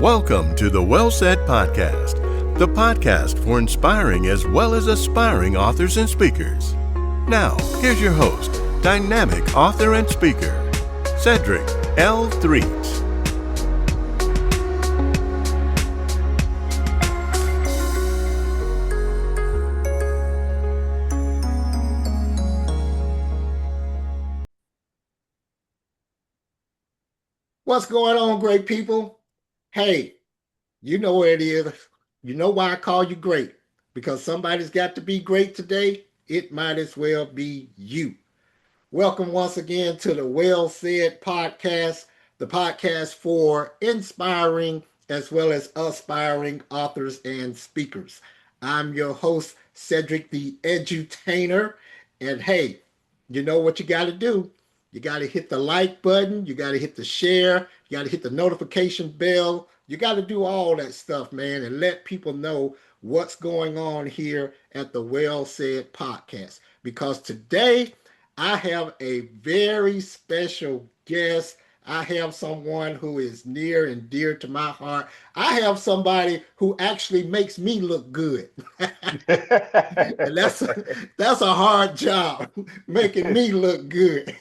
Welcome to the Well Said Podcast, the podcast for inspiring as well as aspiring authors and speakers. Now, here's your host, dynamic author and speaker, Cedric L. Threets. What's going on, great people? Hey, you know where it is. You know why I call you great. Because somebody's got to be great today. It might as well be you. Welcome once again to the Well Said Podcast, the podcast for inspiring as well as aspiring authors and speakers. I'm your host, Cedric the Edutainer. And hey, you know what you got to do. You got to hit the like button. You got to hit the share. You got to hit the notification bell. You got to do all that stuff, man, and let people know what's going on here at the Well Said Podcast. Because today I have a very special guest. I have someone who is near and dear to my heart. I have somebody who actually makes me look good. And that's a hard job, making me look good.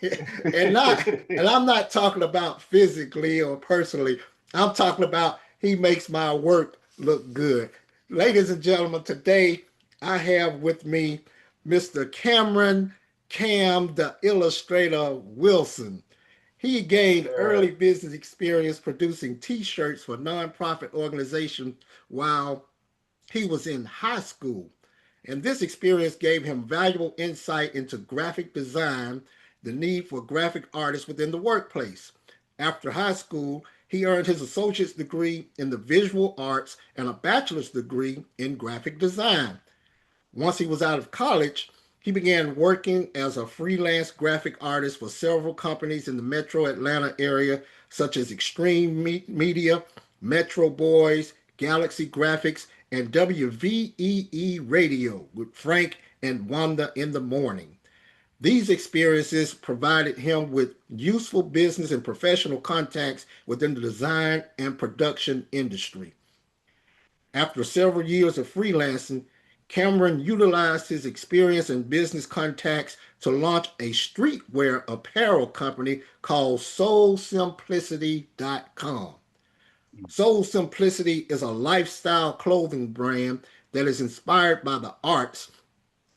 And I'm not talking about physically or personally. I'm talking about he makes my work look good. Ladies and gentlemen, today I have with me Mr. Cameron Cam, the illustrator Wilson. He gained early business experience producing t-shirts for nonprofit organizations while he was in high school. And this experience gave him valuable insight into graphic design, the need for graphic artists within the workplace. After high school, he earned his associate's degree in the visual arts and a bachelor's degree in graphic design. Once he was out of college, he began working as a freelance graphic artist for several companies in the metro Atlanta area, such as Extreme Media, Metro Boys, Galaxy Graphics, and WVEE Radio with Frank and Wanda in the morning. These experiences provided him with useful business and professional contacts within the design and production industry. After several years of freelancing, Cameron utilized his experience and business contacts to launch a streetwear apparel company called SoulSimplicity.com. Soul Simplicity is a lifestyle clothing brand that is inspired by the arts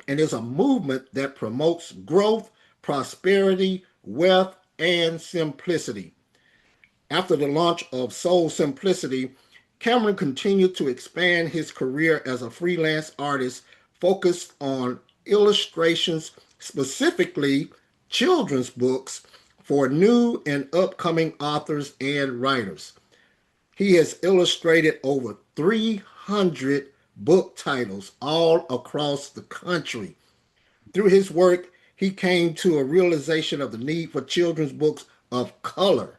and is a movement that promotes growth, prosperity, wealth, and simplicity. After the launch of Soul Simplicity, Cameron continued to expand his career as a freelance artist focused on illustrations, specifically children's books for new and upcoming authors and writers. He has illustrated over 300 book titles all across the country. Through his work, he came to a realization of the need for children's books of color.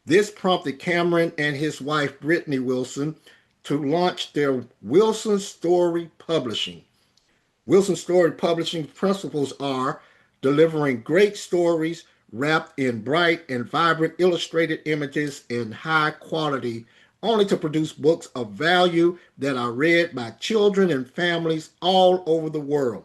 This prompted Cameron and his wife, Brittany Wilson, to launch their Wilson Story Publishing. Wilson Story Publishing principles are delivering great stories wrapped in bright and vibrant illustrated images in high quality, only to produce books of value that are read by children and families all over the world.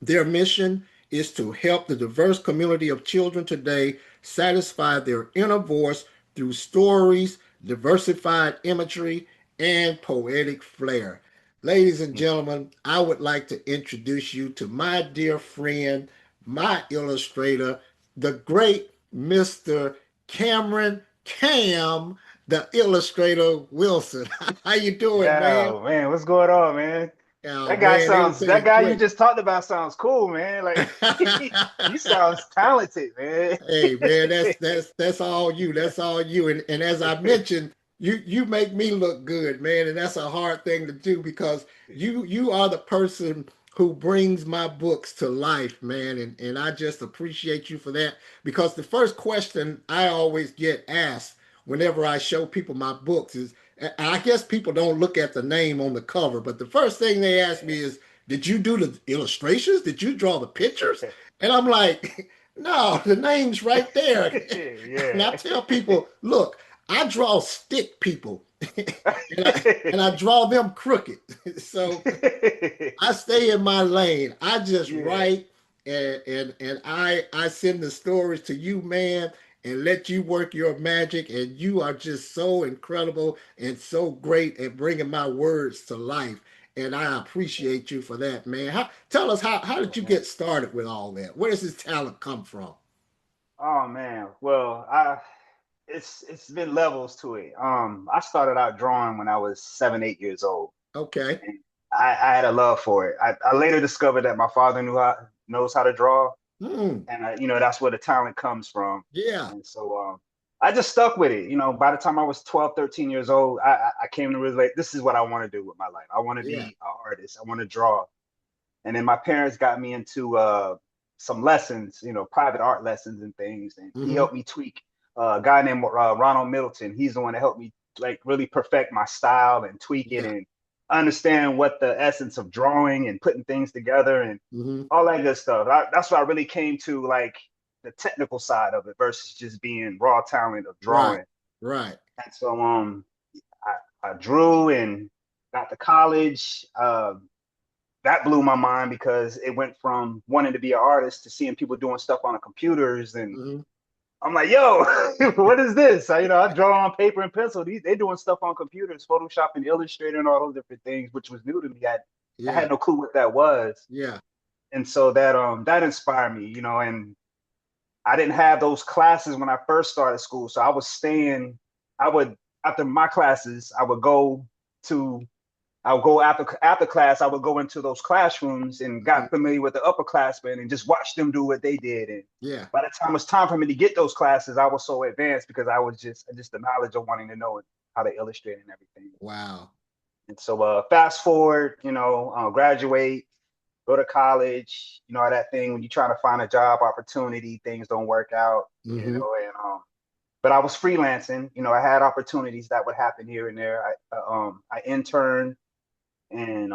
Their mission is to help the diverse community of children today satisfy their inner voice through stories, diversified imagery, and poetic flair. Ladies and gentlemen, I would like to introduce you to my dear friend, my illustrator, the great Mr. Cameron Cam, the illustrator Wilson. How you doing, man? Oh man, what's going on, man? Oh, That guy man, sounds everything that guy you great. just talked about sounds cool, man. Like he sounds talented, man. Hey man, that's all you. That's all you. And as I mentioned, you make me look good, man. And that's a hard thing to do because you are the person who brings my books to life, man. And I just appreciate you for that. Because the first question I always get asked whenever I show people my books is, and I guess people don't look at the name on the cover, but the first thing they ask me is, did you do the illustrations? Did you draw the pictures? And I'm like, no, the name's right there. And I Yeah. tell people, look, I draw stick people. and I draw them crooked. So I stay in my lane. I just Yeah. write and I send the stories to you, man, and let you work your magic. And you are just so incredible and so great at bringing my words to life. And I appreciate you for that, man. Tell us how did Yeah, you man. get started with all that? Where does this talent come from? Oh man. Well, it's been levels to it. I started out drawing when I was 7, 8 years old. Okay. And I had a love for it. I later discovered that my father knows how to draw, Mm, and that's where the talent comes from. yeah. And so I just stuck with it. By the time I was 12, 13 years old, I came to realize this is what I want to do with my life. I want to Yeah. be an artist. I want to draw. And then my parents got me into some lessons, private art lessons and things. And he Hmm. helped me tweak. A guy named Ronald Middleton. He's the one that helped me like really perfect my style and tweak it Yeah. and understand what the essence of drawing and putting things together and Hmm. all that good stuff. That's what I really came to, like the technical side of it versus just being raw talent of Right. drawing. Right. And so I drew and got to college. That blew my mind because it went from wanting to be an artist to seeing people doing stuff on the computers, and Hmm. I'm like, yo, what is this? I draw on paper and pencil. They're doing stuff on computers, Photoshop and Illustrator and all those different things, which was new to me. I Yeah. had no clue what that was. Yeah. And so that inspired me, and I didn't have those classes when I first started school. So I would, after my classes, to I would go after class. I would go into those classrooms and Mhm. got familiar with the upperclassmen and just watch them do what they did. And Yeah. by the time it was time for me to get those classes, I was so advanced because I was just the knowledge of wanting to know how to illustrate and everything. Wow. And so fast forward, graduate, go to college, that thing when you're trying to find a job opportunity, things don't work out, Hmm. and but I was freelancing. I had opportunities that would happen here and there. I interned and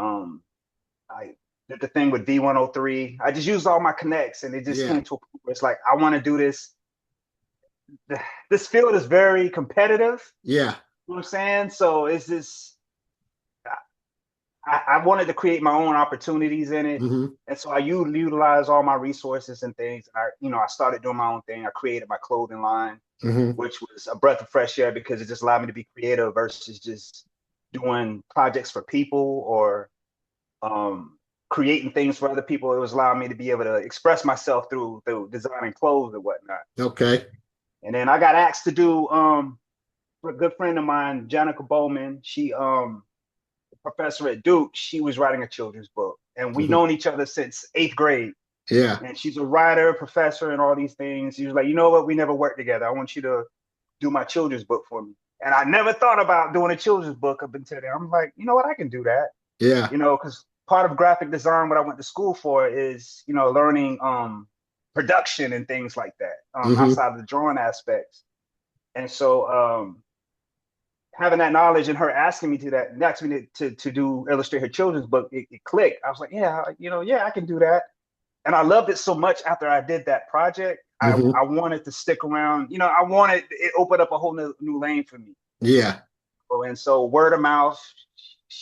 I did the thing with D103. I just used all my connects, and it just Yeah. came to a point where it's like I want to do this. This field is very competitive. Yeah. You know what I'm saying? So it's just I wanted to create my own opportunities in it, Hmm. and so I utilize all my resources and things. And I started doing my own thing. I created my clothing line, Hmm. which was a breath of fresh air because it just allowed me to be creative versus just doing projects for people or um, creating things for other people. It was allowing me to be able to express myself through designing clothes and whatnot. Okay. And then I got asked to do for a good friend of mine, Janica Bowman. She professor at Duke. She was writing a children's book, and we Hmm. known each other since 8th grade. Yeah. And she's a writer, professor, and all these things. She was like, you know what? We never worked together. I want you to do my children's book for me. And I never thought about doing a children's book up until then. I'm like, you know what? I can do that. Yeah. Because part of graphic design, what I went to school for is, learning production and things like that Hmm. outside of the drawing aspects. And so having that knowledge and her asking me asking me to do illustrate her children's book, it clicked. I was like, yeah, yeah, I can do that. And I loved it so much after I did that project. Hmm. I wanted to stick around. I wanted it opened up a whole new lane for me. Yeah. And so word of mouth,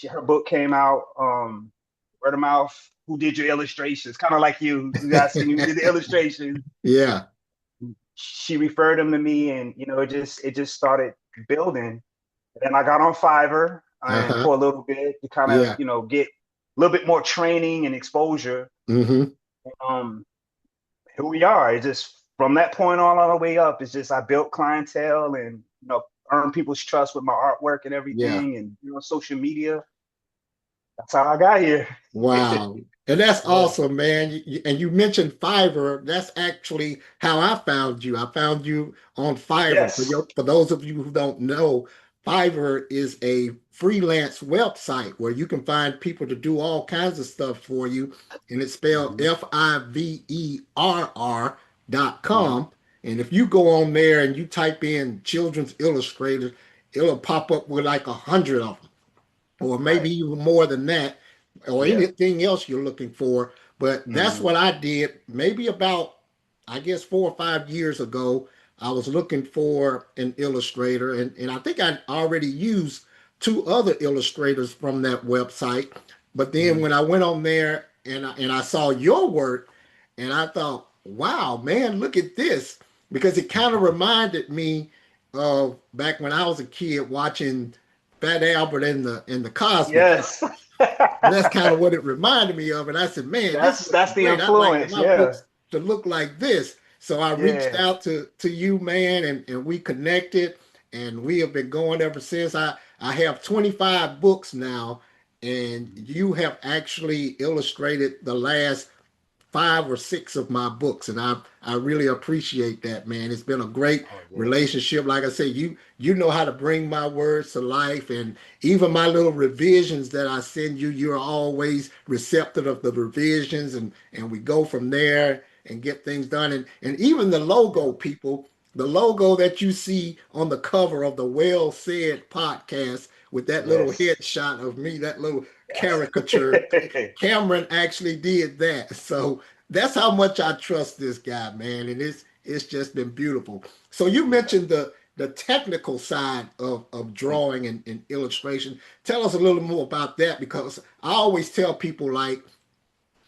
her book came out. Word of mouth. Who did your illustrations? Kind of like you asking you who did the illustrations. Yeah. She referred them to me, and it just started building. And then I got on Fiverr and Uh-huh. for a little bit to kind of Yeah. get a little bit more training and exposure. Hmm. Um, Here we are. It's just from that point on all the way up. It's just I built clientele and earned people's trust with my artwork and Yeah. everything, and social media. That's how I got here. Wow. And that's Yeah. awesome, man. And you mentioned Fiverr. That's actually how I found you. I found you on Fiverr. Yes. For those of you who don't know, Fiverr is a freelance website where you can find people to do all kinds of stuff for you. And it's spelled Mhm. Mhm. Fiverr.com. And if you go on there and you type in children's illustrators, it'll pop up with like 100 of them or maybe Right. even more than that, or Yeah. anything else you're looking for. But that's Mhm. what I did maybe about, I guess, 4 or 5 years ago. I was looking for an illustrator, and I think I already used two other illustrators from that website. But then Mhm. when I went on there and I saw your work, and I thought, wow, man, look at this. Because it kind of reminded me of back when I was a kid watching Fat Albert and the Cosby Show. Yes. That's kind of what it reminded me of. And I said, man, this looks That's the great. I'd like for influence. my Yeah. books to look like this. So I reached Yeah. out to you, man, and we connected, and we have been going ever since. I have 25 books now, and you have actually illustrated the last 5 or 6 of my books, and I really appreciate that, man. It's been a great Oh yeah. relationship. Like I say, you know how to bring my words to life, and even my little revisions that I send you, you're always receptive of the revisions, and we go from there and get things done. And even the Yeah. logo, people, the logo that you see on the cover of the Well Said podcast with that little Yes. headshot of me, that little Yes. caricature. Cameron actually did that. So that's how much I trust this guy, man. And it's just been beautiful. So you Yeah. mentioned the technical side of drawing and illustration. Tell us a little more about that, because I always tell people, like,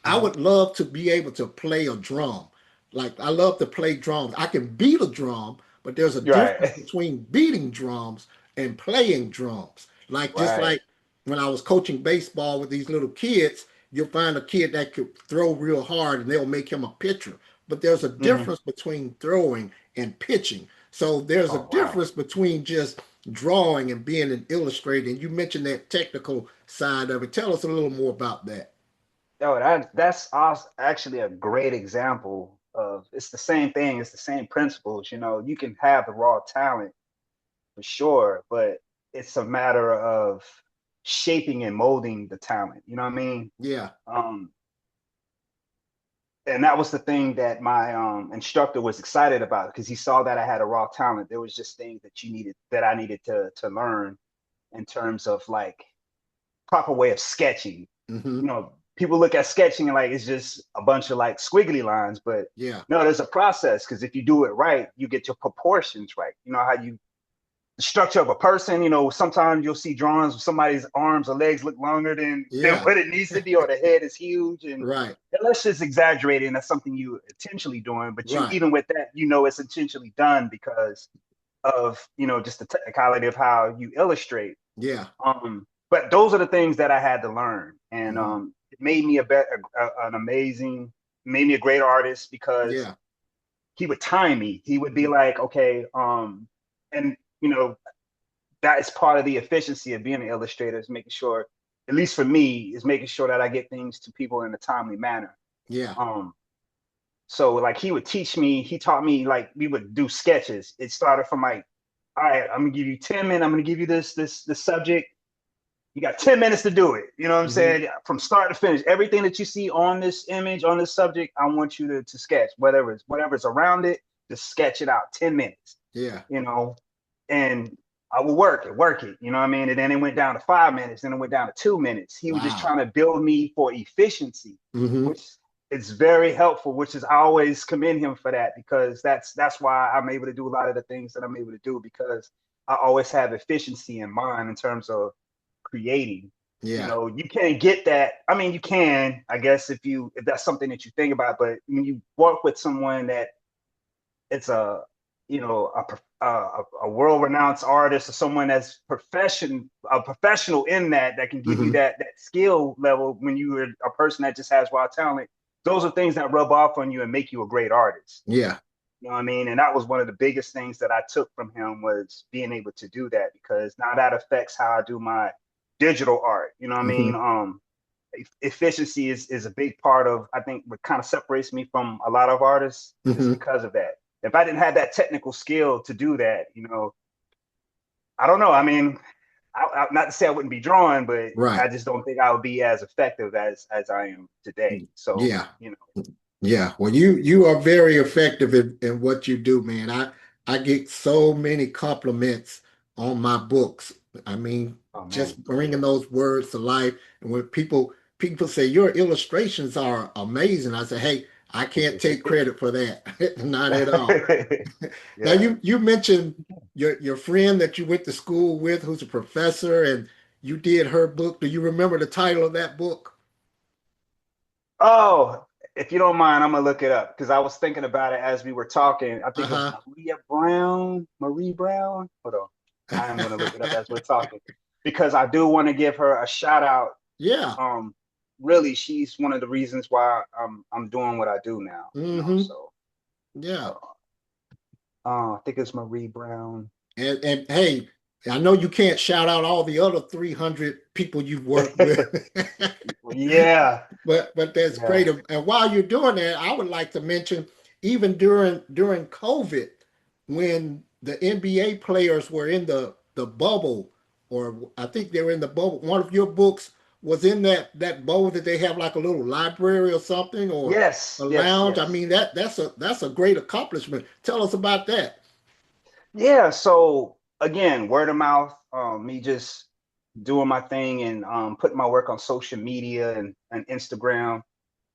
I Mhm. would love to be able to play a drum. Like, I love to play drums. I can beat a drum, but there's a difference Right. between beating drums and playing drums. Like, just Right. like when I was coaching baseball with these little kids, you'll find a kid that could throw real hard and they'll make him a pitcher. But there's a Hmm. difference between throwing and pitching. So there's a Oh wow. difference between just drawing and being an illustrator. And you mentioned that technical side of it. Tell us a little more about that. Oh, that's actually a great example of it's the same thing. It's the same principles. You know, you can have the raw talent for sure, but it's a matter of shaping and molding the talent. You know what I mean? Yeah. Um, and that was the thing that my instructor was excited about because he saw that I had a raw talent. There was just things that I needed to learn in terms of like proper way of sketching. Hmm. You know, people look at sketching and like it's just a bunch of like squiggly lines, but Yeah. no, there's a process because if you do it right, you get your proportions right. You know how you the structure of a person. You know, sometimes you'll see drawings of somebody's arms or legs look longer than Yeah. what it needs to be, or the head is huge, and Right. let's just exaggerate it. And that's something you intentionally doing, but you Right. even with that, you know, it's intentionally done because of just the technicality of how you illustrate. Yeah. But those are the things that I had to learn, and Hmm. it made me an amazing, made me a great artist because Yeah. he would time me. He would be Yeah. like, okay, and that is part of the efficiency of being an illustrator is making sure, at least for me, is making sure that I get things to people in a timely manner. Yeah. Um, so like he would teach me, he taught me like we would do sketches. It started from like, all right, I'm gonna give you 10 minutes, I'm gonna give you this subject. You got 10 minutes to do it. You know what I'm Hmm. saying? From start to finish. Everything that you see on this image, on this subject, I want you to sketch. Whatever's around it, just sketch it out. 10 minutes. Yeah. You know, and I would work it, you know what I mean? And then it went down to 5 minutes, then it went down to 2 minutes. He was just Wow. trying to build me for efficiency, Hmm. which is very helpful, which is I always commend him for that because that's why I'm able to do a lot of the things that I'm able to do because I always have efficiency in mind in terms of creating. You Yeah. know, you can't get that. I mean, you can, I guess, if that's something that you think about, but when you work with someone that it's a world-renowned artist or someone that's a professional in that can give you Hmm. that skill level when you are a person that just has raw talent. Those are things that rub off on you and make you a great artist. Yeah. You know what I mean? And that was one of the biggest things that I took from him was being able to do that because now that affects how I do my digital art. You know what I mean? Hmm. Efficiency is a big part of I think what kind of separates me from a lot of artists is Hmm. because of that. If I didn't have that technical skill to do that, I don't know. I mean, not to say I wouldn't be drawing, but Right. I just don't think I would be as effective as I am today. So, Yeah. Yeah. Well, you are very effective in what you do, man. I get so many compliments on my books. I mean, oh man, just bringing those words to life. And when people say your illustrations are amazing, I say, hey, I can't take credit for that. Not at all. Now Yeah. you mentioned your friend that you went to school with who's a professor and you did her book. Do you remember the title of that book? Oh, if you don't mind, I'm gonna look it up because I was thinking about it as we were talking. I think it was Uh-huh. Marie Brown. Hold on. I am gonna look it up as we're talking because I do want to give her a shout out. Yeah. Really, she's one of the reasons why I'm doing what I do now, you know. Mm-hmm. So Yeah. I think it's Marie Brown. And hey, I know you can't shout out all the other 300 people you've worked with. Yeah, But that's great. yeah. And while you're doing that, I would like to mention even during COVID, when the NBA players were in the bubble, or I think they were in the bubble. One of your books was in that bubble that they have like a little library or something, or Yes, a yes, lounge. I yes. mean that's a great accomplishment. Tell us about that. Yeah, so again, word of mouth, me just doing my thing and putting my work on social media and Instagram.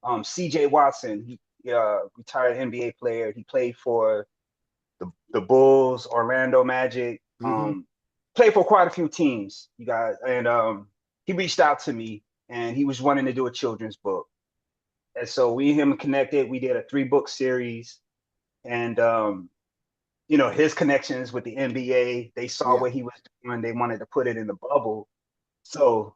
CJ Watson, he retired NBA player. He played for the Bulls, Orlando Magic, Hmm. played for quite a few teams, you guys. And he reached out to me and he was wanting to do a children's book. And so we and him connected. We did a 3-book series. And his connections with the NBA, they saw Yeah. what he was doing. They wanted to put it in the bubble. So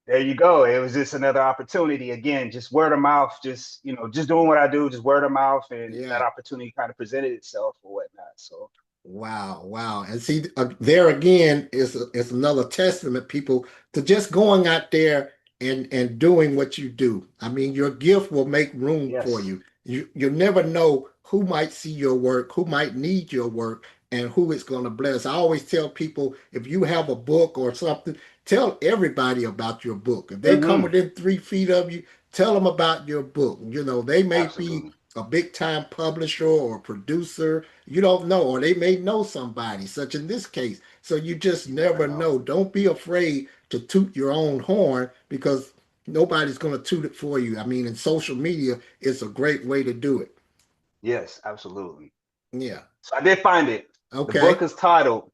there you go. It was just another opportunity. Again, just word of mouth, just doing what I do, just word of mouth, and that Yeah. opportunity kind of presented itself or whatnot. So Wow, wow. And see, there again is another testament, people, to just going out there and doing what you do. I mean, your gift will make room for yes. you. You never know who might see your work, who might need your work, and who it's going to bless. I always tell people, if you have a book or something, tell everybody about your book. If they come Hmm. within 3 feet of you, tell them about your book. They may be Absolutely. a big time publisher or producer, you don't know, or they may know somebody, such in this case. So you just You never never know. know. Don't be afraid to toot your own horn because nobody's going to toot it for you. I mean, in social media, it's a great way to do it. Yes, absolutely. Yeah. So I did find it. The book Okay. is titled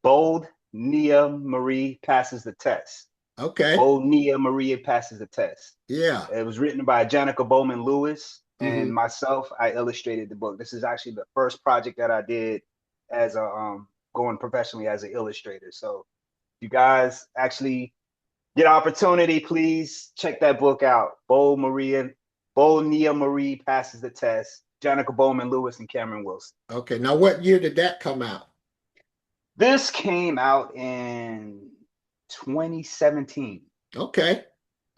Bold Nia Marie Passes the Test. Okay. Bold Nia Marie Passes the Test. Yeah. It was written by Janica Bowman Lewis and Hmm. myself. I illustrated the book. This is actually the first project that I did as a going professionally as an illustrator. So you guys actually get an opportunity, please check that book out. Bold Nia Marie Passes the Test. Janica Bowman Lewis and Cameron Wilson. Okay. Now, what year did that come out? This came out in 2017. Okay.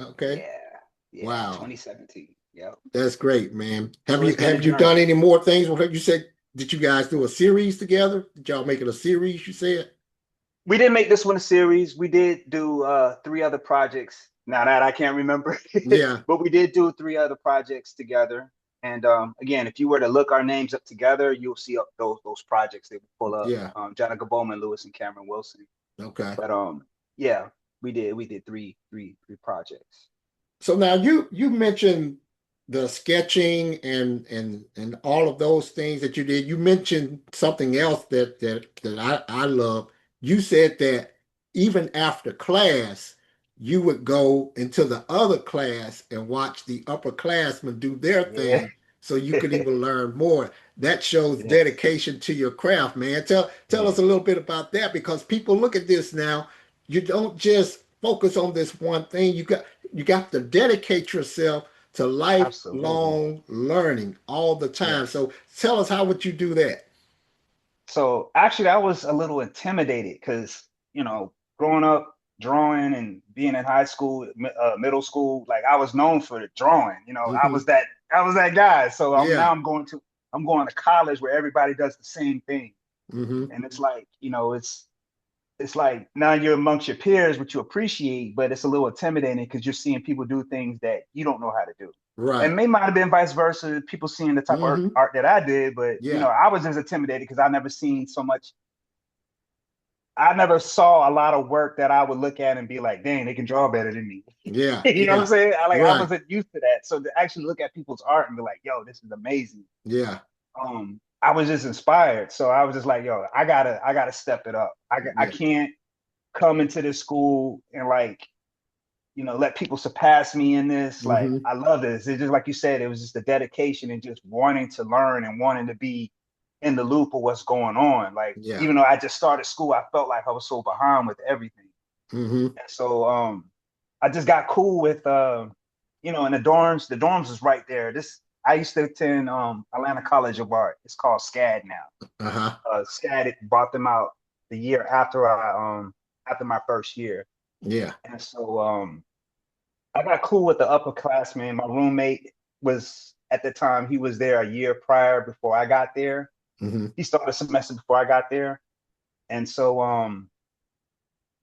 Okay. Yeah, yeah, Wow. 2017. Yep. That's great, man. Have So you it's been a have you done journey. any more things? What you said? Did you guys do a series together? Did y'all make it a series? You said? We didn't make this one a series. We did do 3 other projects. Now that I can't remember, Yeah. but we did do 3 other projects together. And again, if you were to look our names up together, you'll see those projects. They would pull up Yeah. Janica Bowman, Lewis, and Cameron Wilson. Okay. But yeah, we did three projects. So now you mentioned the sketching and all of those things that you did. You mentioned something else that I love. You said that even after class, you would go into the other class and watch the upperclassmen do their Yeah. thing so you could even learn more. That shows Yes. dedication to your craft, man. Tell us Yeah. a little bit about that because people look at this now. You don't just focus on this one thing. You got to dedicate yourself to Absolutely. lifelong learning all the time. Yes. So tell us how would you do that? So actually, I was a little intimidated because, growing up drawing and being in high school, middle school, like I was known for the drawing. I Hmm. was that guy. So Yeah. I'm going to college where everybody does the same thing, Hmm. and it's like, it's like now you're amongst your peers, which you appreciate, but it's a little intimidating because you're seeing people do things that you don't know how to do. And Right. may might have been vice versa, people seeing the type of Hmm. art that I did, but Yeah. I was just intimidated because I never seen so much I never saw a lot of work that I would look at and be like, dang, they can draw better than me. Yeah, You know what yeah, I'm saying? I right. wasn't used to that. So to actually look at people's art and be like, yo, this is amazing. Yeah, I was just inspired. So I was just like, yo, I gotta step it up. I yeah. can't come into this school and like, let people surpass me in this. Like, Hmm. I love this. It's just like you said, it was just a dedication and just wanting to learn and wanting to be in the loop of what's going on. Like, Yeah. even though I just started school, I felt like I was so behind with everything. Hmm. And so I just got cool with and the dorms was right there. This I used to attend Atlanta College of Art. It's called SCAD now. Uh-huh. SCAD bought them out the year after my first year. Yeah. And so I got cool with the upperclassmen. My roommate was at the time, he was there a year prior before I got there. Hmm. He started a semester before I got there. And so I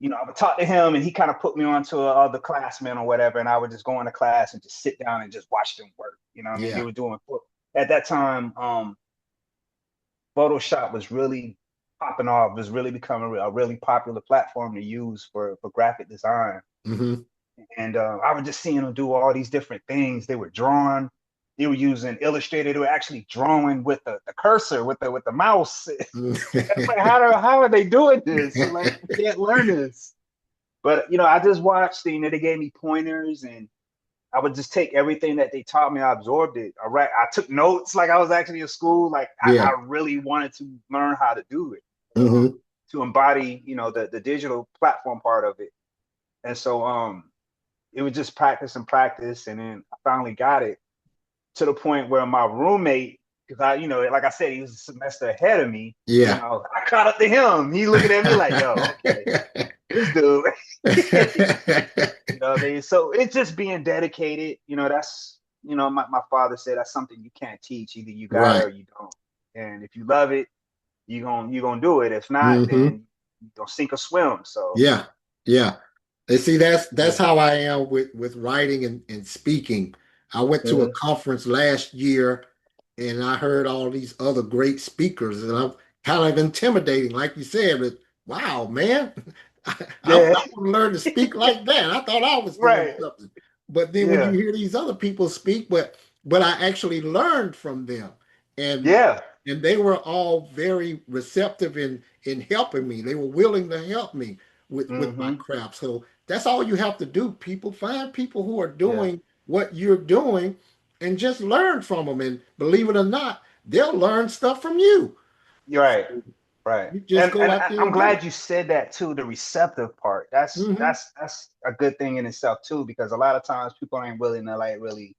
would talk to him and he kind of put me on to other classmen or whatever. And I would just go into class and just sit down and just watch them work. You know what I mean? They Yeah. were doing at that time, Photoshop was really popping off, was really becoming a really popular platform to use for graphic design. Hmm. And I was just seeing them do all these different things. They were drawing, they were using Illustrator, they were actually drawing with the cursor, with the mouse. It's like, how are they doing this? Like, I can't learn this. But I just watched, they gave me pointers and I would just take everything that they taught me. I absorbed it. I took notes like I was actually in school. Like Yeah. I really wanted to learn how to do it, Hmm. to embody, the digital platform part of it. And so it was just practice and practice. And then I finally got it to the point where my roommate, because like I said, he was a semester ahead of me. Yeah. I caught up to him. He looking at me like, yo, okay, this dude. You know what I mean? So it's just being dedicated. That's, my father said that's something you can't teach. Either you got it Right. or you don't. And if you love it, you're gonna do it. If not, Hmm. then you don't sink or swim. So Yeah. Yeah. And see, that's yeah. how I am with writing and speaking. I went to a Mhm. conference last year and I heard all these other great speakers, and I'm kind of intimidating, like you said, but wow, man, I Yeah. want to learn to speak like that. I thought I was doing Right. something. But then when you Yeah. hear these other people speak, but I actually learned from them. And Yeah. and they were all very receptive in helping me. They were willing to help me with my Hmm. craft. So that's all you have to do, people. Find people who are Yeah. doing what you're doing and just learn from them. And believe it or not, they'll learn stuff from you. You're right. Right. You just And go and out there I'm and do glad you said that too, the receptive part. it. That's Hmm. that's that's a good thing in itself too, because a lot of times people ain't willing to like really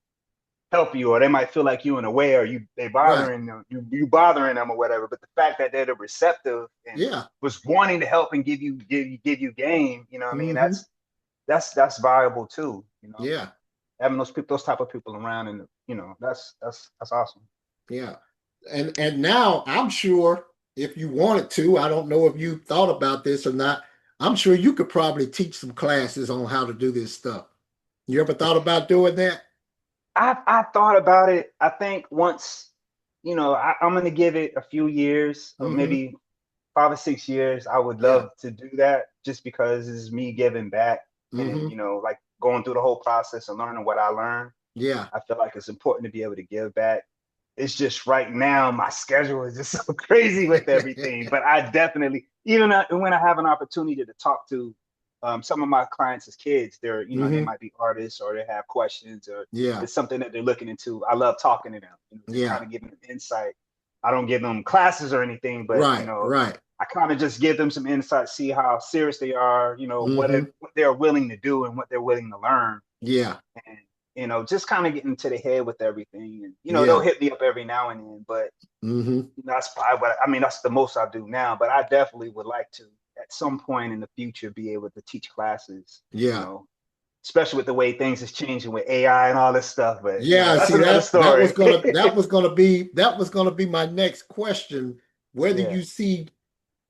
help you, or they might feel like you in a way, or they Right. bothering them, you bothering them or whatever. But the fact that they're receptive and Yeah. was wanting to help and give you game, you know what I mean? Hmm. That's valuable too, Yeah. having those type of people around, and that's awesome. Yeah. And now I'm sure if you wanted to, I don't know if you thought about this or not. I'm sure you could probably teach some classes on how to do this stuff. You ever thought about doing that? I thought about it. I think once, I'm gonna give it a few years, or Hmm. maybe 5 or 6 years. I would Yeah. love to do that just because it's me giving back and Hmm. like going through the whole process and learning what I learned. Yeah. I feel like it's important to be able to give back. It's just right now my schedule is just so crazy with everything. But I definitely, even when I have an opportunity to talk to some of my clients as kids, they Hmm. might be artists or they have questions or Yeah. it's something that they're looking into. I love talking to them, just kind Yeah. of giving them insight. I don't give them classes or anything, but Right. Right. I kind of just give them some insight, see how serious they are, Hmm. what they're willing to do and what they're willing to learn, Yeah. and just kind of getting into the head with everything. And they'll Yeah. hit me up every now and then, but Hmm. that's probably what I mean. That's the most I do now. But I definitely would like to, at some point in the future, be able to teach classes. Yeah. Especially with the way things is changing with AI and all this stuff. But Yeah. that's See, another story. that was gonna be my next question. Whether Yeah. you see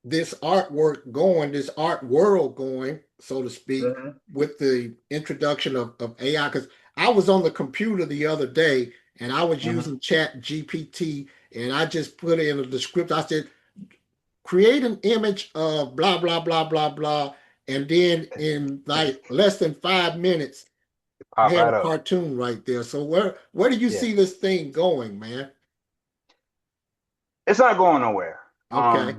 this artwork going, this art world going, so to speak, Hmm. with the introduction of AI. Because I was on the computer the other day and I was Hmm. using Chat GPT and I just put in a description. I said, create an image of blah, blah, blah, blah, blah. And then in like less than 5 minutes, Pop have a right up. cartoon right there. So where do you Yeah. see this thing going, man? It's not going nowhere. Okay.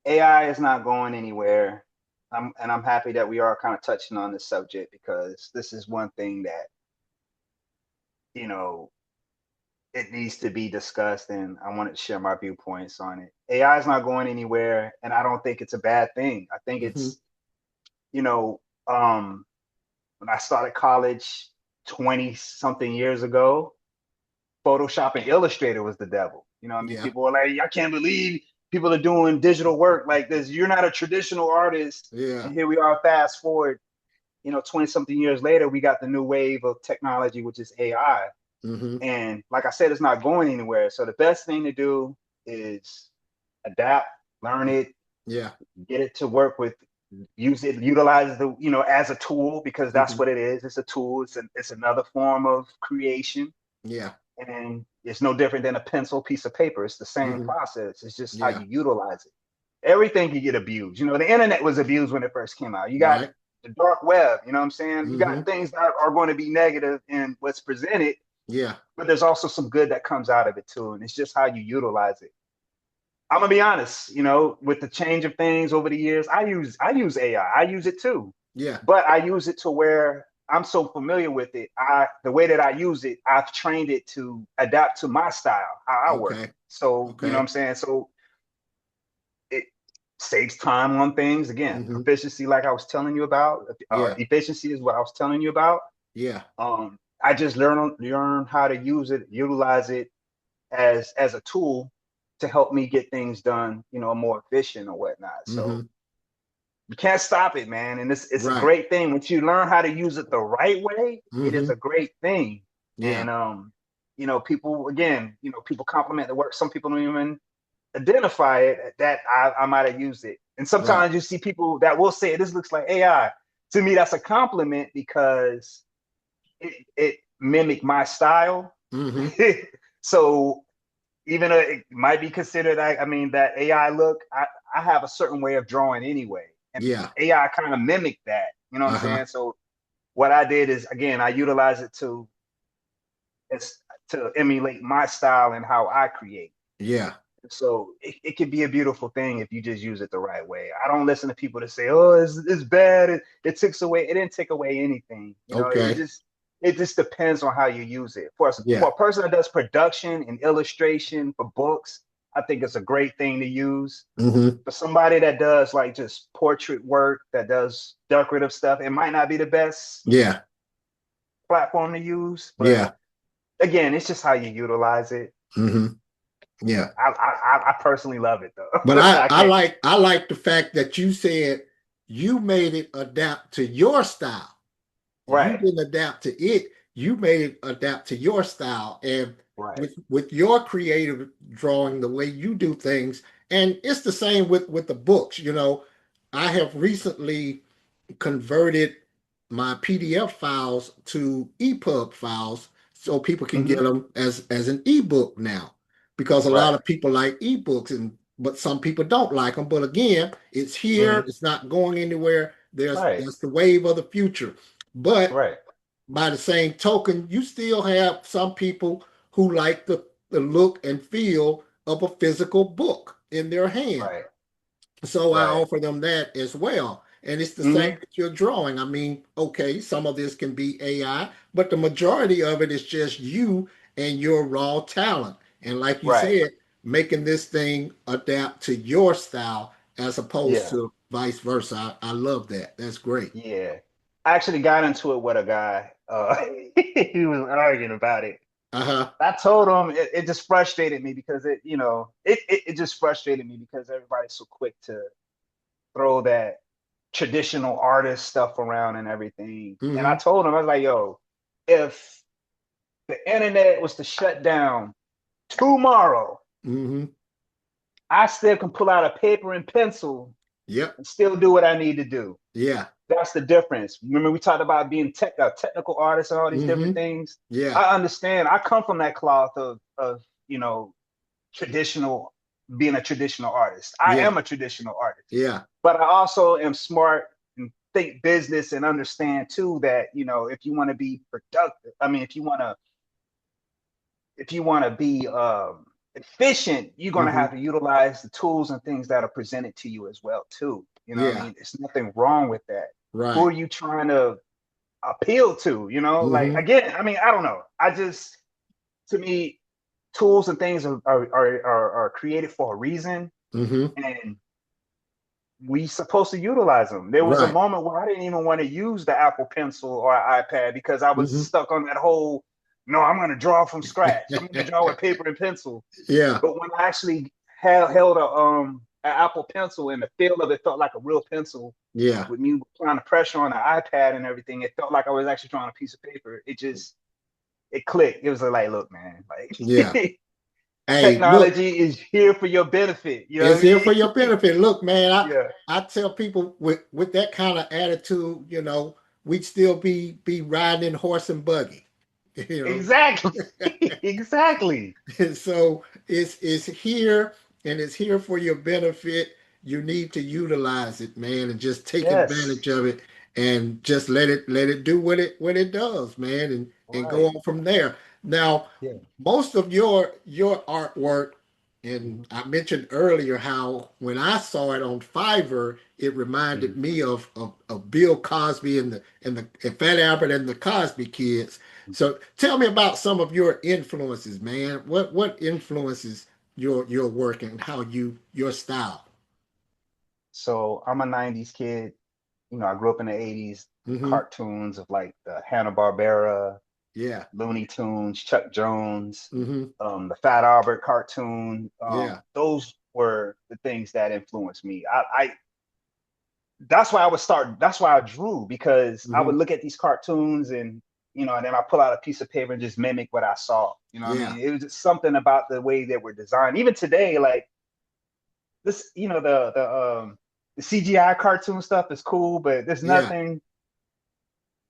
AI is not going anywhere. I'm happy that we are kind of touching on this subject because this is one thing that, you know, it needs to be discussed, and I wanted to share my viewpoints on it. AI is not going anywhere, and I don't think it's a bad thing. I think Hmm. it's, you know, when I started college 20 something years ago, Photoshop and Illustrator was the devil. You know what I mean? Yeah. People were like, I can't believe people are doing digital work like this. You're not a traditional artist. Yeah. And here we are, fast forward, 20 something years later, we got the new wave of technology, which is AI. Hmm. And like I said, it's not going anywhere. So the best thing to do is adapt, learn it, Yeah. get it to work with, use it, utilize the, as a tool, because that's Hmm. what it is. It's a tool. It's another form of creation. Yeah. And it's no different than a pencil, piece of paper. It's the same Hmm. process. It's just how Yeah. you utilize it. Everything can get abused. The internet was abused when it first came out. You got Right. the dark web, you know what I'm saying? You got Hmm. things that are going to be negative in what's presented, Yeah. but there's also some good that comes out of it too. And it's just how you utilize it. I'm gonna be honest, with the change of things over the years, I use AI. I use it too, Yeah. but I use it to where I'm so familiar with it. The way that I use it, I've trained it to adapt to my style, how I work. Okay. So you know what Okay. I'm saying. So it saves time on things. Again, Hmm. proficiency, like I was telling you about, Yeah. efficiency is what I was telling you about. Yeah. I just learn how to use it, utilize it as a tool to help me get things done, more efficient or whatnot. So Hmm. you can't stop it, man. And it's a Right. great thing. Once you learn how to use it the right way, it is Hmm. a great thing. Yeah. And people compliment the work. Some people don't even identify it that I might have used it. And Right. sometimes you see people that will say, this looks like AI. To me, that's a compliment because it mimicked my style. Hmm. So even though it might be considered, that AI look, I have a certain way of drawing anyway. And Yeah. AI kind of mimicked that. You know what I'm Uh-huh. saying? So what I did is, again, I utilize it to emulate my style and how I create. Yeah. So it could be a beautiful thing if you just use it the right way. I don't listen to people that say, "Oh, it's bad. It takes away." It didn't take away anything. It Okay. just depends on how you use it. For Yeah. a person that does production and illustration for books, I think it's a great thing to use. Hmm. For somebody that does like just portrait work, that does decorative stuff, it might not be the best Yeah. platform to use. But Yeah. again, it's just how you utilize it. Hmm. Yeah. I personally love it But though. I, I I can't. like I like the fact that you said you made it adapt to your style. You Right. didn't adapt to it. You made it adapt to your style. And Right. with your creative drawing, the way you do things, and it's the same with the books. I have recently converted my PDF files to EPUB files so people can get Hmm. them as an ebook now, because a lot Right. of people like ebooks, and but some people don't like them. But again, it's here, Hmm. it's not going anywhere. Right. That's the wave of the future. But Right. by the same token, you still have some people who like the look and feel of a physical book in their hand. Right. So I Right. offer them that as well. And it's the same Hmm. with your drawing. I mean, okay, some of this can be AI, but the majority of it is just you and your raw talent. And like you Right. said, making this thing adapt to your style as opposed Yeah. to vice versa. I love that. That's great. Yeah. I actually got into it with a guy. He was arguing about it. Uh-huh. I told him it just frustrated me because it just frustrated me because everybody's so quick to throw that traditional artist stuff around and everything. And I Mm-hmm. told him, I was like, yo, if the internet was to shut down tomorrow, Mm-hmm. I still can pull out a paper and pencil Yep. and still do what I need to do. Yeah. That's the difference. Remember, we talked about being a technical artist and all these different Mm-hmm. things. Yeah. I understand. I come from that cloth of traditional being a traditional artist. I am a traditional artist. Yeah. But I also am smart and think business and understand too that, you know, if you want to be productive, I mean, if you want to be efficient, you're going to have to utilize the tools and things that are presented to you as well too. You know what I mean? There's nothing wrong with that. Right. Who are you trying to appeal to? You know, like, again, I mean, I don't know. To me, tools and things are created for a reason, and we supposed to utilize them. There was a moment where I didn't even want to use the Apple Pencil or iPad because I was stuck on that whole, no, I'm going to draw from scratch. I'm going to draw with paper and pencil. Yeah. But when I actually held an Apple Pencil and the feel of it felt like a real pencil. Yeah. With me applying the pressure on the iPad and everything, it felt like I was actually drawing a piece of paper. It clicked. It was like, look, man, like, yeah. Hey, technology is here for your benefit. You know it's here for your benefit. Look, man, I tell people with that kind of attitude, you know, we'd still be riding in horse and buggy. You know? Exactly. Exactly. And so it's here, and it's here for your benefit. You need to utilize it, man, and just take advantage of it, and just let it do what it does, man, and go on from there. Now, most of your artwork, and I mentioned earlier how when I saw it on Fiverr, it reminded me of Bill Cosby and Fat Albert and the Cosby Kids. So tell me about some of your influences, man. What influences your work and how your style? So I'm a 90s kid. You know, I grew up in the 80s, cartoons of like the Hanna-Barbera, Looney Tunes, Chuck Jones, the Fat Albert cartoon. Those were the things that influenced me. That's why I drew, because I would look at these cartoons and, you know, and then I pull out a piece of paper and just mimic what I saw. You know what I mean? It was just something about the way they were designed. Even today, like this, you know, the CGI cartoon stuff is cool, but there's nothing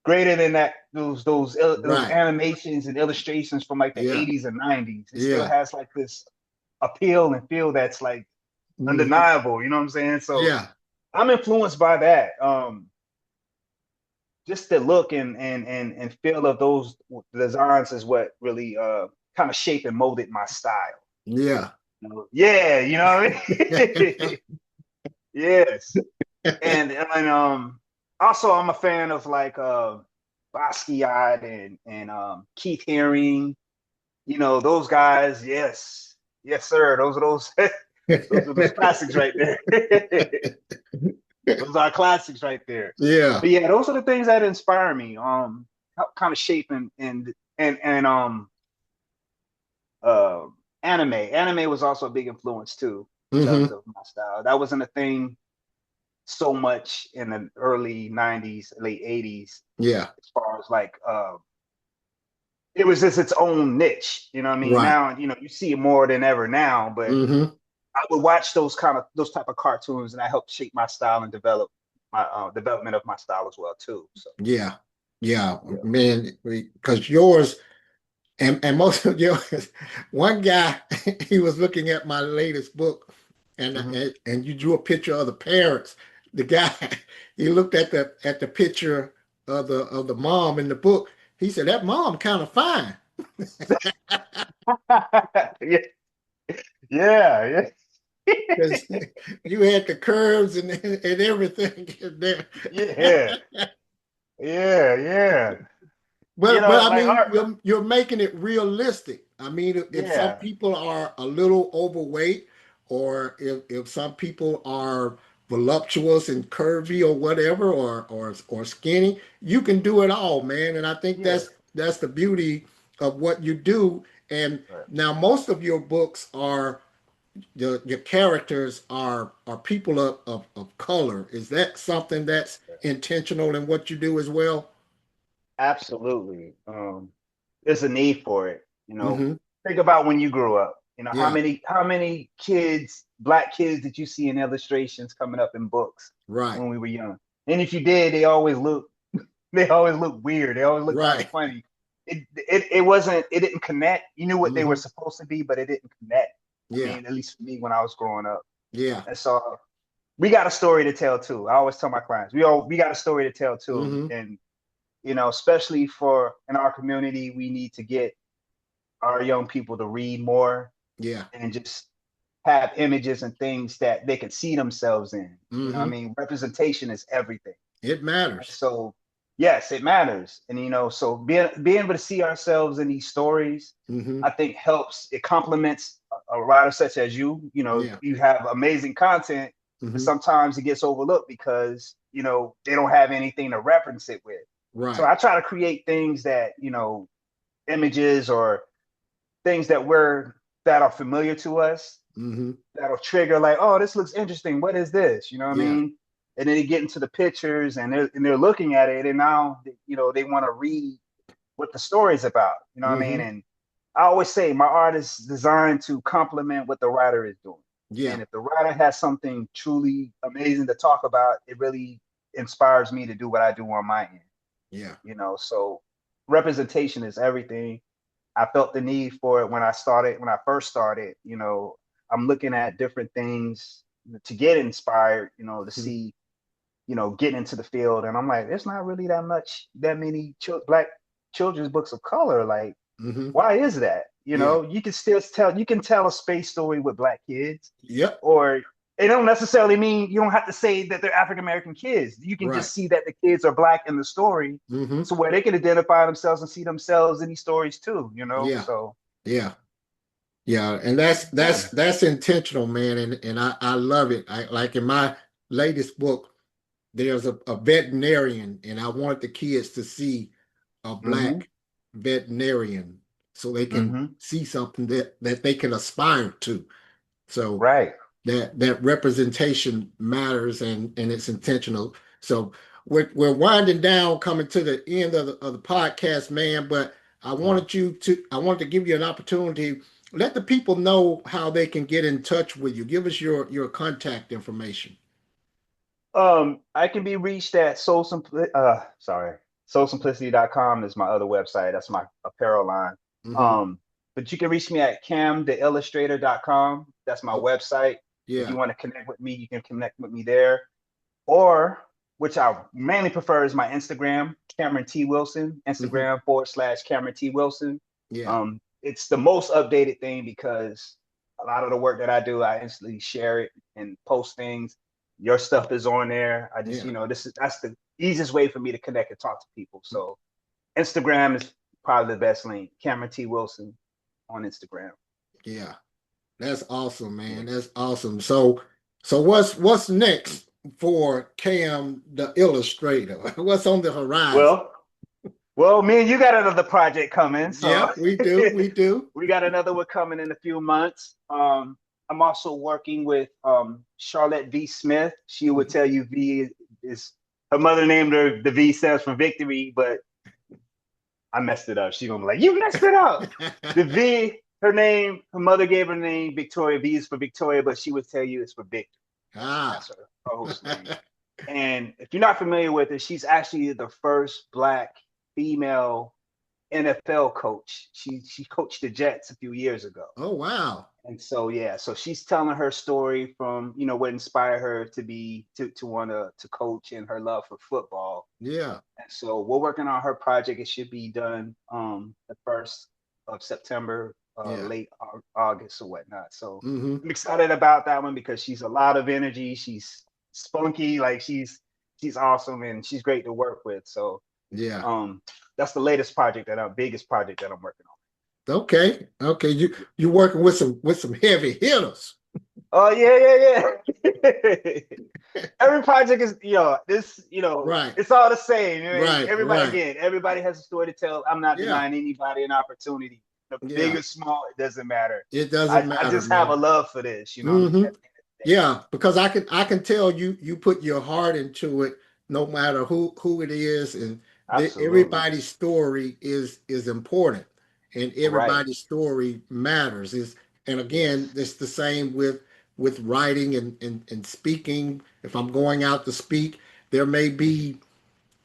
greater than that. Those animations and illustrations from like the 80s and 90s. It still has like this appeal and feel that's like undeniable. You know what I'm saying? So I'm influenced by that. Just the look and feel of those designs is what really kind of shaped and molded my style. Yeah. Yeah, you know what I mean? Yes. And also I'm a fan of like Basquiat and Keith Haring. You know, those guys, yes, sir. Those are those classics right there. Those are classics right there. Yeah. But yeah, those are the things that inspire me. Kind of shape and anime. Anime was also a big influence too in terms of my style. That wasn't a thing so much in the early 90s, late 80s. Yeah. As far as like it was just its own niche. You know what I mean? Now, you know, you see it more than ever now, but I would watch those type of cartoons, and that helped shape my style and develop my development of my style as well too. So yeah, man, because yours and most of yours. One guy, he was looking at my latest book, and you drew a picture of the parents. The guy, he looked at the picture of the mom in the book. He said, "That mom kind of fine." yeah. Because you had the curves and everything in there. Yeah. But You know, I like mean, you're making it realistic. I mean, if some people are a little overweight, or if some people are voluptuous and curvy or whatever, or skinny, you can do it all, man. And I think that's the beauty of what you do. And now most of your books are your characters are people of color. Is that something that's intentional in what you do as well? Absolutely. There's a need for it. You know, think about when you grew up. You know, how many kids, black kids, did you see in illustrations coming up in books when we were young? And if you did, they always look weird. They always look kind of funny. It didn't connect. You knew what they were supposed to be, but it didn't connect. I Yeah. mean, at least for me when I was growing up. Yeah. And so we got a story to tell too. I always tell my clients, we got a story to tell too. Mm-hmm. And especially for in our community, we need to get our young people to read more Yeah. and just have images and things that they can see themselves in. I Mm-hmm. mean, representation is everything. It And matters. so, yes, it matters. And so being able to see ourselves in these stories, Mm-hmm. I think helps. It complements a writer such as you. Yeah. You have amazing content, but Mm-hmm. sometimes it gets overlooked because they don't have anything to reference it with. So Right. I try to create things that images or things that are familiar to us Mm-hmm. that'll trigger like, oh, this looks interesting. What is this? You know what I Yeah. mean? And then they get into the pictures and they're looking at it and now they want to read what the story is about. You know what I mean? Mm-hmm. And I always say my art is designed to complement what the writer is doing. Yeah. And if the writer has something truly amazing to talk about, it really inspires me to do what I do on my end. Yeah. So representation is everything. I felt the need for it when I first started. I'm looking at different things to get inspired, to Mm-hmm. see, get into the field. And I'm like, there's not really that many black children's books of color. Like, Mm-hmm. why is that? Yeah. You can tell a space story with black kids, Yep. or it don't necessarily mean you don't have to say that they're African American kids. You can Right. just see that the kids are black in the story, Mm-hmm. so where they can identify themselves and see themselves in these stories too. Yeah. So Yeah. Yeah. And that's yeah. that's that's intentional, man. And I love it. I like in my latest book, there's a veterinarian, and I wanted the kids to see a Mm-hmm. black veterinarian so they can Mm-hmm. see something that they can aspire to. So Right. that representation matters, and it's intentional. So we're winding down, coming to the end of the podcast, man. But Wow. I wanted to give you an opportunity. Let the people know how they can get in touch with you. Give us your contact information. I can be reached at soulsimplicity.com is my other website. That's my apparel line. Hmm. Um, but you can reach me at camtheillustrator.com. That's my Oh, website. If yeah. you want to connect with me, you can connect with me there. Or, which I mainly prefer, is my Instagram, Cameron T. Wilson, Hmm. Instagram /Cameron T. Wilson. Yeah. It's the most updated thing because a lot of the work that I do, I instantly share it and post things. Your stuff is on there. I just, Yeah. that's the easiest way for me to connect and talk to people. So Instagram is probably the best link. Cameron T. Wilson on Instagram. Yeah. That's awesome, Yeah. man. That's awesome. So what's next for Cam the illustrator? What's on the horizon? Well, well, me and you got another project coming, so Yeah, we do. We do. we got another one coming in a few months. I'm also working with Charlotte V. Smith. She would tell you V is her mother named her, the V stands for victory, but I messed it up. She's gonna be like, you messed it up. The V, her mother gave her name Victoria. V is for Victoria, but she would tell you it's for Victor. Ah. That's her host name. And if you're not familiar with her, she's actually the first Black female NFL coach. She coached the Jets a few years ago. Oh, wow. And so yeah, so she's telling her story from what inspired her to want to coach and her love for football. Yeah. And so we're working on her project. It should be done the 1st of September, Yeah. late August or whatnot. So Hmm. I'm excited about that one because she's a lot of energy. She's spunky, like she's awesome and she's great to work with. So Yeah. that's the biggest project that I'm working on. Okay. Okay. You working with some heavy hitters. Oh yeah. Every project is, Right. it's all the same. I mean, Right. Right. everybody has a story to tell. I'm not Yeah. denying anybody an opportunity. Big Yeah. or small, it doesn't matter. It doesn't I matter, just have a man. love for this, you know what I mean? Hmm. At the end of the day. Yeah, because I can tell you put your heart into it, no matter who it is, and Absolutely. everybody's story is important, and Right. everybody's story matters. Is And again, Yes. it's the same with writing and speaking. If I'm going out to speak, there may be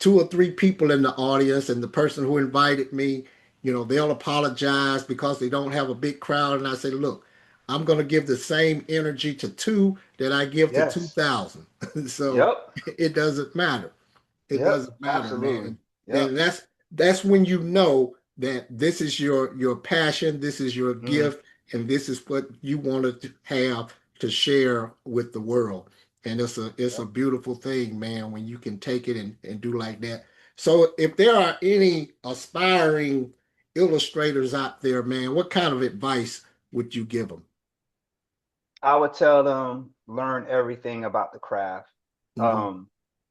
two or three people in the audience, and the person who invited me, they'll apologize because they don't have a big crowd, and I say, look. I'm going to give the same energy to 2 that I give to Yes. 2000. So Yep. it doesn't matter. It Yep. doesn't matter, Absolutely. man. Yep. And that's when you know that this is your passion, this is your Hmm. gift, and this is what you want to have to share with the world. And it's a Yep. beautiful thing, man, when you can take it and do like that. So if there are any aspiring illustrators out there, man, what kind of advice would you give them? I would tell them learn everything about the craft. Hmm. Um,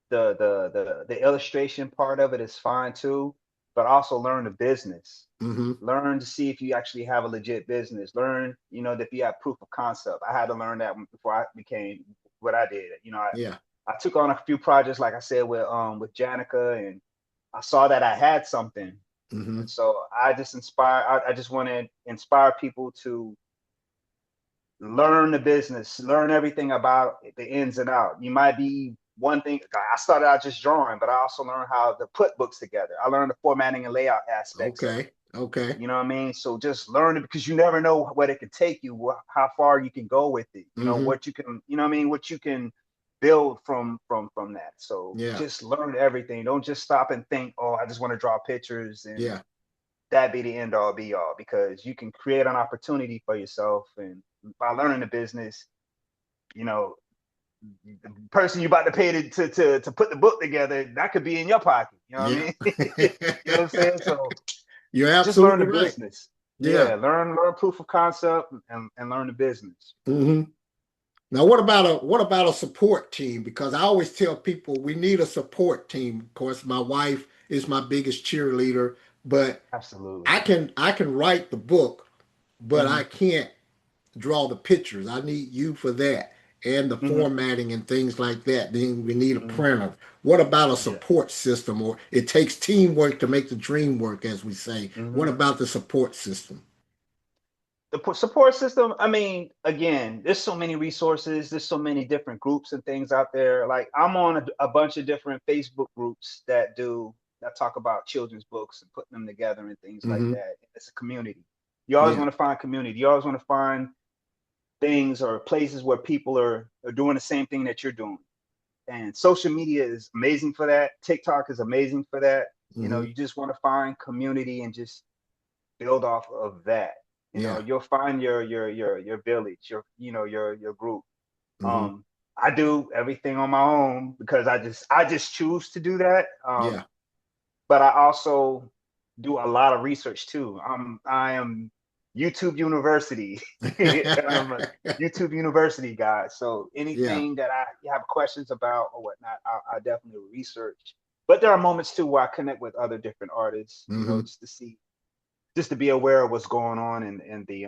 the illustration part of it is fine too, but also learn the business. Hmm. Learn to see if you actually have a legit business. Learn, that if you have proof of concept. I had to learn that before I became what I did. Yeah. I took on a few projects, like I said, with Janica, and I saw that I had something, Hmm. and so I just want to inspire people to learn the business, learn everything about the ins and out. You might be one thing. I started out just drawing, but I also learned how to put books together. I learned the formatting and layout aspects of it. Okay. Okay. You know what I mean? So just learn it, because you never know what it can take you, how far you can go with it. Hmm. What you can, what I mean, what you can build from that. So Yeah. just learn everything. Don't just stop and think, oh, I just want to draw pictures and Yeah. that be the end all be all, because you can create an opportunity for yourself, and by learning the business, you know, the person you're about to pay to put the book together, that could be in your pocket. You know what I Yeah. mean? You know what I'm saying? So You're just learn the absolutely right. business. Yeah. Yeah, learn proof of concept and learn the business. Hmm. Now, what about a support team? Because I always tell people we need a support team. Of course, my wife is my biggest cheerleader, but Absolutely. I can write the book, but Hmm. I can't draw the pictures. I need you for that and the Hmm. formatting and things like that. Then we need a Hmm. printer. What about a Yeah. support system? Or it takes teamwork to make the dream work, as we say. What Hmm. about the support system? The support system, I mean, again, there's so many resources, there's so many different groups and things out there. Like I'm on a bunch of different Facebook groups that talk about children's books and putting them together and things like Hmm. that. It's a community. You always Yeah. want to find community. You always want to find things or places where people are doing the same thing that you're doing. And social media is amazing for that. TikTok is amazing for that. Hmm. You just want to find community and just build off of that. Yeah. You'll find your village, your group. Hmm. um I do everything on my own because I just choose to do that. Yeah. But I also do a lot of research too. I am YouTube University. I'm a YouTube University guy, so Yeah. anything that I have questions about or whatnot, I definitely research. But there are moments too where I connect with other different artists, Hmm. just to be aware of what's going on in the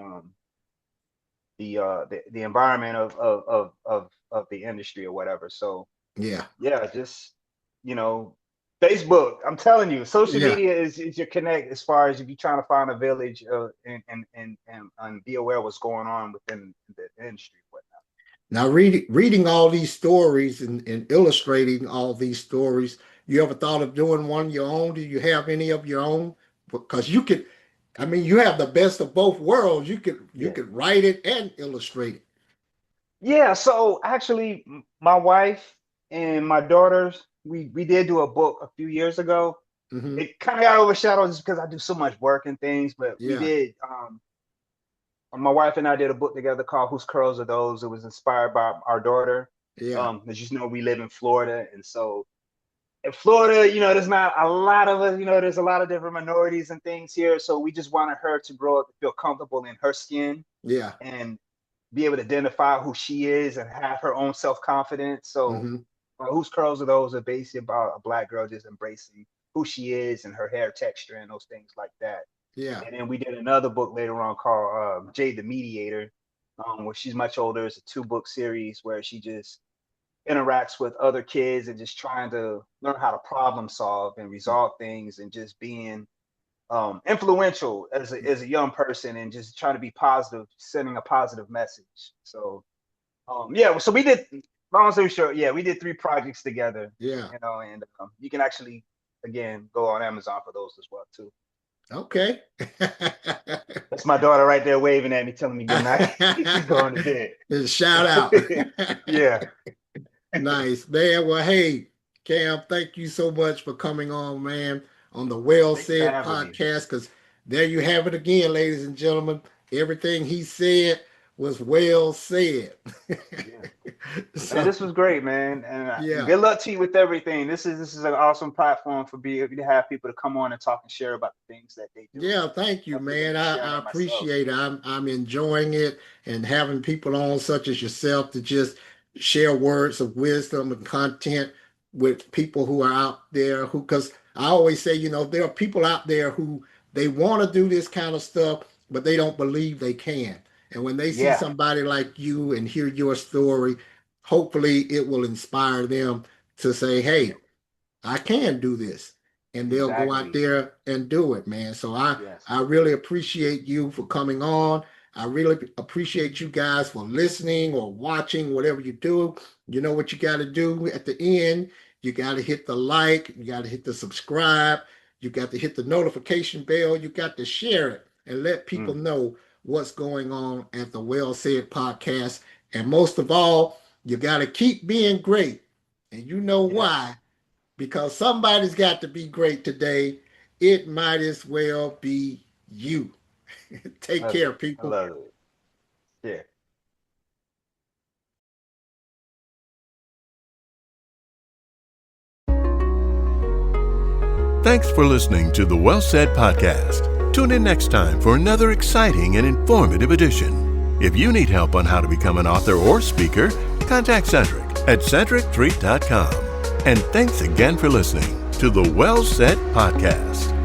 environment of the industry or whatever. So Yeah. yeah, just you know, Facebook. I'm telling you, social Yeah. media is your connect as far as if you're trying to find a village, and be aware of what's going on within the industry, whatnot. Now, reading all these stories and illustrating all these stories, you ever thought of doing one of your own? Do you have any of your own? Because you could, I mean, you have the best of both worlds. You Yeah. could write it and illustrate it. Yeah, so actually, my wife and my daughters, we did do a book a few years ago. Hmm. It kind of got overshadowed just because I do so much work and things, but we Yeah. did. My wife and I did a book together called "Whose Curls Are Those?" It was inspired by our daughter. Yeah. As you know, we live in Florida, and so in Florida, there's not a lot of us. There's a lot of different minorities and things here. So we just wanted her to grow up to feel comfortable in her skin Yeah. and be able to identify who she is and have her own self confidence. So, Hmm. "Whose Curls Are Those?" are basically about a Black girl just embracing who she is and her hair texture and those things like that. Yeah. And then we did another book later on called Jade the Mediator, where she's much older. It's a 2-book series where she just interacts with other kids and just trying to learn how to problem solve and resolve things and just being influential as a young person and just trying to be positive, sending a positive message. So yeah, so we did. Long story short, yeah, we did 3 projects together. Yeah. And you can actually again go on Amazon for those as well too. Okay. That's my daughter right there waving at me, telling me good night. She's going to bed. Shout out. Yeah. Nice, man. Well, hey, Cam, thank you so much for coming on, man, on the Well Thank you for Said having me. podcast. Because there you have it again, ladies and gentlemen. Everything he said was well said. Yeah. Man, So, this was great, man, and yeah. good luck to you with everything. This is an awesome platform for to have people to come on and talk and share about the things that they do. Yeah, thank you, Definitely gonna man. be sharing I it myself. appreciate it. I'm enjoying it and having people on such as yourself to just share words of wisdom and content with people who are out there who because I always say, there are people out there who they want to do this kind of stuff, but they don't believe they can. And when they see Yeah, somebody like you and hear your story, hopefully it will inspire them to say, yeah, hey, I can do this. And they'll go out exactly. there and do it, man. So Yes, I really appreciate you for coming on. I really appreciate you guys for listening or watching, whatever you do. You know what you got to do at the end. You got to hit the like, you got to hit the subscribe, you got to hit the notification bell, you got to share it and let people mm, know what's going on at the Well Said podcast. And most of all, you got to keep being great. And you know yes. why? Because somebody's got to be great today. It might as well be you. Take Love care, it. I people. love it. Yeah. Thanks for listening to the Well Said Podcast. Tune in next time for another exciting and informative edition. If you need help on how to become an author or speaker, contact Cedric at cedric3.com. And thanks again for listening to the Well Said Podcast.